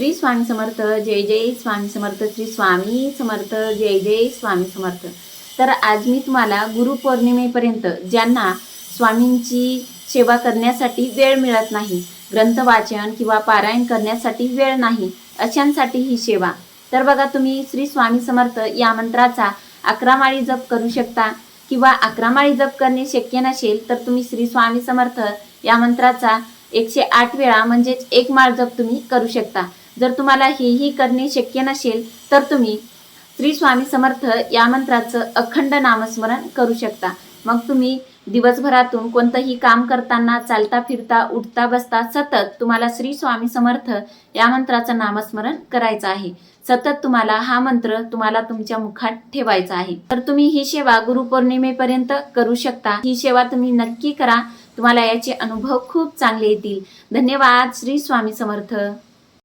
श्री स्वामी समर्थ, जय जय स्वामी समर्थ, श्री स्वामी समर्थ, जय जय स्वामी समर्थ। तर आज मी तुम्हाला गुरुपौर्णिमेपर्यंत ज्यांना स्वामींची सेवा करण्यासाठी वेळ मिळत नाही, ग्रंथ वाचन किंवा पारायण करण्यासाठी वेळ नाही, अशांसाठी ही सेवा। तर बघा, तुम्ही श्री स्वामी समर्थ या मंत्राचा 11 माळी जप करू शकता किंवा 11 माळी जप करणे शक्य नसेल तर तुम्ही श्री स्वामी समर्थ या मंत्राचा 108 वेळा म्हणजेच 1 माळ जप तुम्ही करू शकता। जर तुम्हाला हेही करणे शक्य नसेल तर तुम्ही श्री स्वामी समर्थ या मंत्राचं अखंड नामस्मरण करू शकता। मग तुम्ही दिवसभरातून कोणतंही काम करताना, चालता फिरता, उठता बसता सतत तुम्हाला श्री स्वामी समर्थ या मंत्राचं नामस्मरण करायचं आहे। सतत तुम्हाला हा मंत्र तुम्हाला तुमच्या मुखात ठेवायचा आहे। तर तुम्ही ही सेवा गुरुपौर्णिमेपर्यंत करू शकता। ही सेवा तुम्ही नक्की करा, तुम्हाला याचे अनुभव खूप चांगले येतील। धन्यवाद। श्री स्वामी समर्थ।